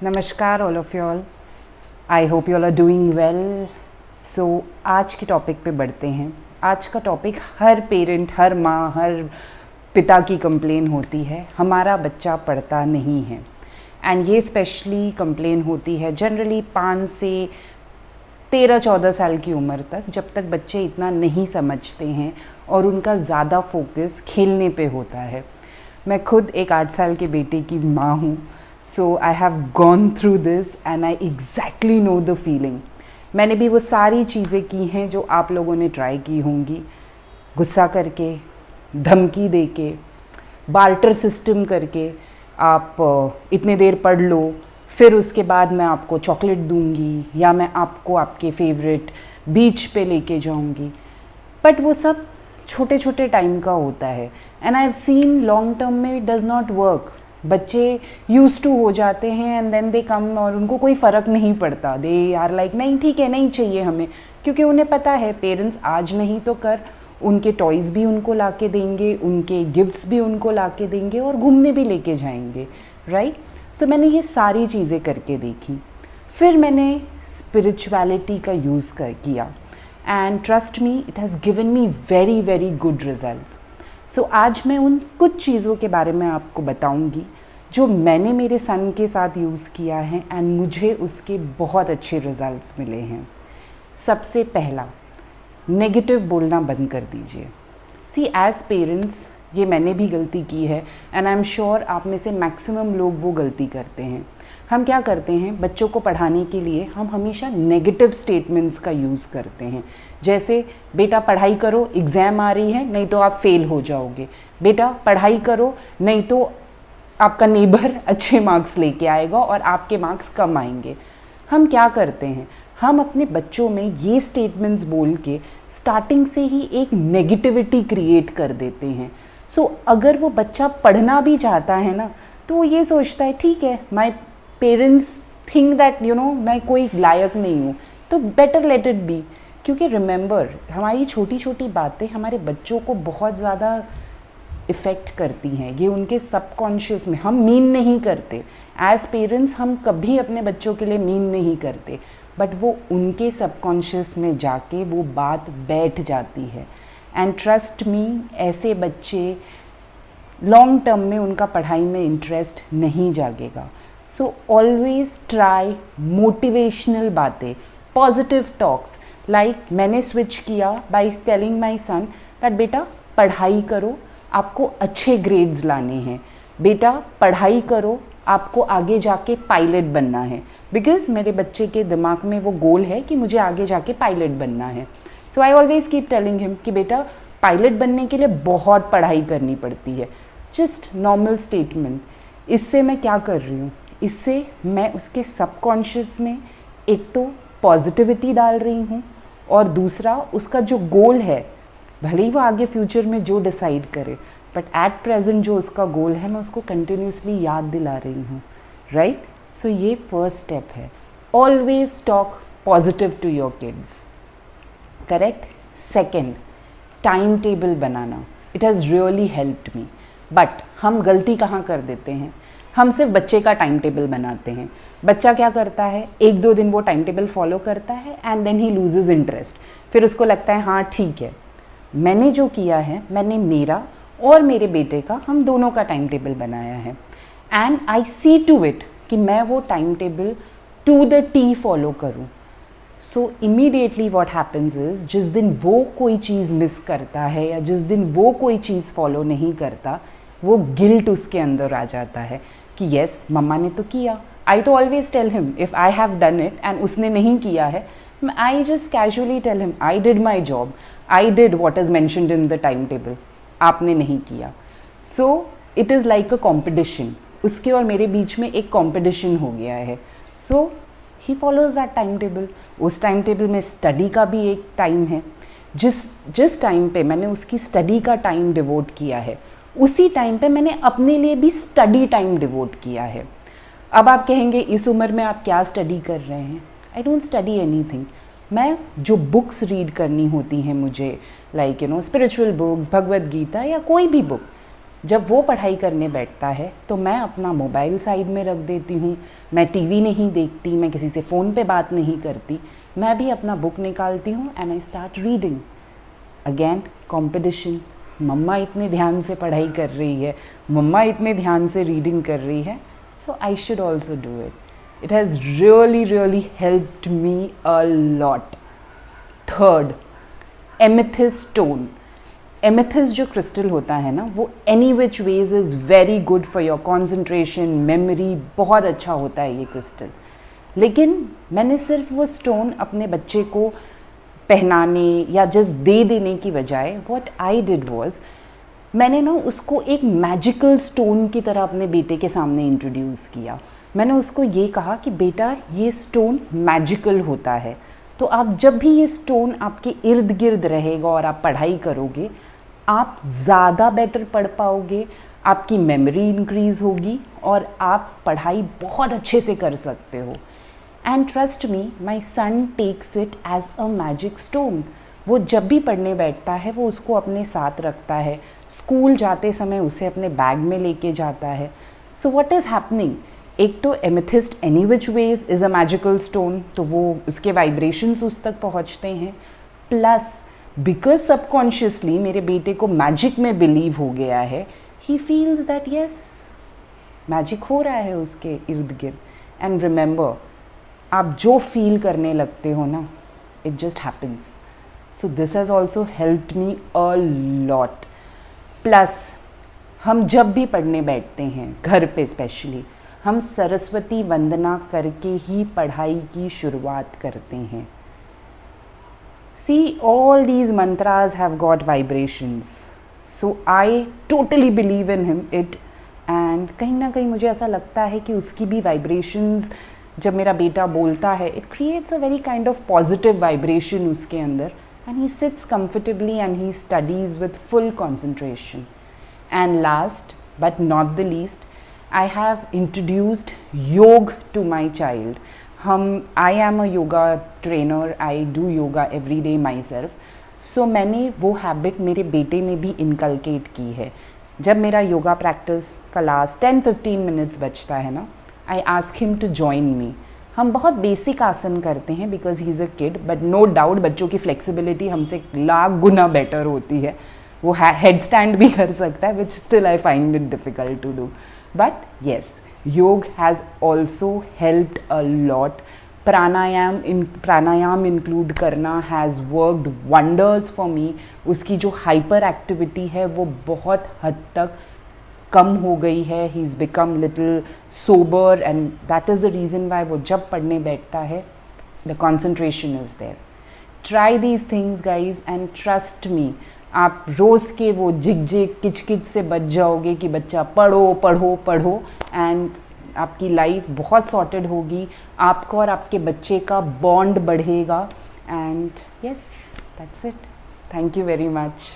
नमस्कार all of you all. I hope you all are doing well. So आज के topic पे बढ़ते हैं। आज का टॉपिक हर पेरेंट, हर माँ, हर पिता की कंप्लेन होती है, हमारा बच्चा पढ़ता नहीं है। एंड ये स्पेशली कंप्लेन होती है जनरली 5 से 13-14 साल की उम्र तक, जब तक बच्चे इतना नहीं समझते हैं और उनका ज़्यादा फोकस खेलने पे होता है। मैं खुद एक 8 साल के बेटे की माँ हूँ। So I have gone through this and I exactly know the feeling. मैंने भी वो सारी चीज़ें की हैं जो आप लोगों ने ट्राई की होंगी। गुस्सा करके, धमकी दे के, बार्टर सिस्टम करके, आप इतने देर पढ़ लो, फिर उसके बाद मैं आपको चॉकलेट दूंगी या मैं आपको आपके फेवरेट बीच पे लेके जाऊंगी। बट वो सब छोटे छोटे टाइम का होता है and I have seen long term में इट डज़ नॉट वर्क। बच्चे यूज टू हो जाते हैं एंड देन दे कम और उनको कोई फ़र्क नहीं पड़ता। दे आर लाइक नहीं ठीक है, नहीं चाहिए हमें, क्योंकि उन्हें पता है पेरेंट्स आज नहीं तो कर उनके टॉयज़ भी उनको ला के देंगे, उनके गिफ्ट्स भी उनको ला के देंगे और घूमने भी लेके जाएंगे, राइट। सो मैंने ये सारी चीज़ें करके देखी। फिर मैंने स्पिरिचुअलिटी का यूज़ किया and trust me, it has given me very very good results. So आज मैं उन कुछ चीज़ों के बारे में आपको बताऊंगी जो मैंने मेरे सन के साथ यूज़ किया है एंड मुझे उसके बहुत अच्छे रिजल्ट्स मिले हैं। सबसे पहला, नेगेटिव बोलना बंद कर दीजिए। सी एज पेरेंट्स ये मैंने भी गलती की है एंड आई एम श्योर आप में से मैक्सिमम लोग वो गलती करते हैं। हम क्या करते हैं, बच्चों को पढ़ाने के लिए हम हमेशा नेगेटिव स्टेटमेंट्स का यूज़ करते हैं। जैसे बेटा पढ़ाई करो, एग्ज़ाम आ रही है, नहीं तो आप फेल हो जाओगे। बेटा पढ़ाई करो, नहीं तो आपका नेबर अच्छे मार्क्स लेके आएगा और आपके मार्क्स कम आएंगे। हम क्या करते हैं, हम अपने बच्चों में ये स्टेटमेंट्स बोल के स्टार्टिंग से ही एक नेगेटिविटी क्रिएट कर देते हैं। सो अगर वो बच्चा पढ़ना भी चाहता है ना, तो वो ये सोचता है ठीक है, माई पेरेंट्स थिंक दैट मैं कोई लायक नहीं हूँ, तो बेटर लेट इट बी। क्योंकि रिमेंबर, हमारी छोटी छोटी बातें हमारे बच्चों को बहुत ज़्यादा इफ़ेक्ट करती हैं। ये उनके सबकॉन्शियस में, हम मीन नहीं करते एज पेरेंट्स, हम कभी अपने बच्चों के लिए मीन नहीं करते, बट वो उनके सबकॉन्शियस में जाके वो बात बैठ जाती है। एंड ट्रस्ट मी, ऐसे बच्चे लॉन्ग टर्म में उनका पढ़ाई में इंटरेस्ट नहीं जागेगा। सो ऑलवेज ट्राई मोटिवेशनल बातें, पॉजिटिव टॉक्स। लाइक मैंने स्विच किया by telling my son that बेटा पढ़ाई करो, आपको अच्छे ग्रेड्स लाने हैं। बेटा पढ़ाई करो, आपको आगे जाके पायलट बनना है। बिकॉज मेरे बच्चे के दिमाग में वो गोल है कि मुझे आगे जाके पायलट बनना है। So I always keep telling him कि बेटा पायलट बनने के लिए बहुत पढ़ाई करनी पड़ती है। Just normal statement. इससे मैं क्या कर रही हूँ, इससे मैं उसके सबकॉन्शियस में एक तो पॉजिटिविटी डाल रही हूँ और दूसरा उसका जो गोल है, भले ही वो आगे फ्यूचर में जो डिसाइड करे, बट एट प्रेजेंट जो उसका गोल है मैं उसको कंटिन्यूसली याद दिला रही हूँ, राइट। सो ये फर्स्ट स्टेप है, always talk positive to your kids, correct. Second, time table बनाना। It has really helped me. But हम गलती कहाँ कर देते हैं, हम सिर्फ बच्चे का टाइम टेबल बनाते हैं। बच्चा क्या करता है, 1-2 दिन वो टाइम टेबल फॉलो करता है and then he loses interest. फिर उसको लगता है हाँ ठीक है। मैंने जो किया है, मैंने मेरा और मेरे बेटे का, हम दोनों का टाइम टेबल बनाया है and I see to it कि मैं वो time table to the T follow करूँ। So immediately what happens is, जिस दिन वो कोई चीज़ मिस करता है या जिस दिन वो कोई चीज़ फॉलो नहीं करता, वो गिल्ट उसके अंदर आ जाता है कि येस मम्मा ने तो किया। आई तो always tell him if I have done it and उसने नहीं किया है, I just casually tell him I did my job, I did what is mentioned in the time table, आपने नहीं किया। So it is like a competition, उसके और मेरे बीच में एक कॉम्पिटिशन हो गया है। So he follows that time table. उस टाइम टेबल में स्टडी का भी एक टाइम है। जिस टाइम पे मैंने उसकी स्टडी का टाइम डिवोट किया है, उसी टाइम पे मैंने अपने लिए भी स्टडी टाइम डिवोट किया है। अब आप कहेंगे इस उम्र में आप क्या स्टडी कर रहे हैं। I don't study anything. मैं जो बुक्स रीड करनी होती हैं मुझे, like spiritual books, Bhagavad Gita या कोई भी बुक, जब वो पढ़ाई करने बैठता है तो मैं अपना मोबाइल साइड में रख देती हूँ, मैं टीवी नहीं देखती, मैं किसी से फ़ोन पे बात नहीं करती, मैं भी अपना बुक निकालती हूँ and I start reading. Again competition, मम्मा इतने ध्यान से पढ़ाई कर रही है, मम्मा इतने ध्यान से रीडिंग कर रही है, so I should also do it. It has really helped me a lot. Third, amethyst stone. Amethyst जो क्रिस्टल होता है ना, वो any which ways is very good for your concentration, memory, बहुत अच्छा होता है ये क्रिस्टल। लेकिन मैंने सिर्फ वो स्टोन अपने बच्चे को पहनाने या जस्ट दे देने की बजाय व्हाट आई डिड वाज, मैंने ना उसको एक मैजिकल स्टोन की तरह अपने बेटे के सामने इंट्रोड्यूस किया। मैंने उसको ये कहा कि बेटा ये स्टोन मैजिकल होता है, तो आप जब भी ये स्टोन आपके इर्द गिर्द रहेगा और आप पढ़ाई करोगे, आप ज़्यादा बेटर पढ़ पाओगे, आपकी मेमोरी इंक्रीज़ होगी और आप पढ़ाई बहुत अच्छे से कर सकते हो। And trust me, my son takes it as a magic stone. वो जब भी पढ़ने बैठता है वो उसको अपने साथ रखता है, स्कूल जाते समय उसे अपने बैग में लेके जाता है। सो व्हाट इज़ हैपनिंग, एक तो amethyst any which ways is a magical stone, तो वो उसके वाइब्रेशंस उस तक पहुँचते हैं, प्लस बिकॉज सबकॉन्शियसली मेरे बेटे को मैजिक में बिलीव हो गया है, he feels that yes magic हो रहा है उसके इर्द गिर्द। एंड रिमेंबर, आप जो फील करने लगते हो ना, it just happens. So this has also helped me a lot. Plus हम जब भी पढ़ने बैठते हैं घर पे स्पेशली, हम सरस्वती वंदना करके ही पढ़ाई की शुरुआत करते हैं। See, all these mantras have got vibrations. So I totally believe in it. And कहीं ना कहीं मुझे ऐसा लगता है कि उसकी भी vibrations जब मेरा बेटा बोलता है, it creates a very kind of positive vibration उसके अंदर, and he sits comfortably and he studies with full concentration. And last but not the least, I have introduced yoga to my child. I am a yoga trainer, I do yoga every day myself. So मैंने वो habit मेरे बेटे में भी inculcate की है। जब मेरा योगा प्रैक्टिस का लास्ट 10-15 मिनट्स बचता है ना, I ask him to join me. हम बहुत बेसिक आसन करते हैं because he is a kid, but no doubt बच्चों की फ्लेक्सिबिलिटी हमसे लाख गुना बेटर होती है। वो हेड स्टैंड भी कर सकता है, which still I find it difficult to do, but yes, yoga has also helped a lot. Pranayam include करना has worked wonders for me. उसकी जो हाइपर एक्टिविटी है वो बहुत हद तक कम हो गई है। He is become little sober and that is the reason why वो जब पढ़ने बैठता है, the concentration is there. Try these things guys and trust me, आप रोज़ के वो झिक किचकिच से बच जाओगे कि बच्चा पढ़ो पढ़ो पढ़ो, एंड आपकी लाइफ बहुत सॉर्टेड होगी। आपको और आपके बच्चे का बॉन्ड बढ़ेगा। And yes, that's it. Thank you very much.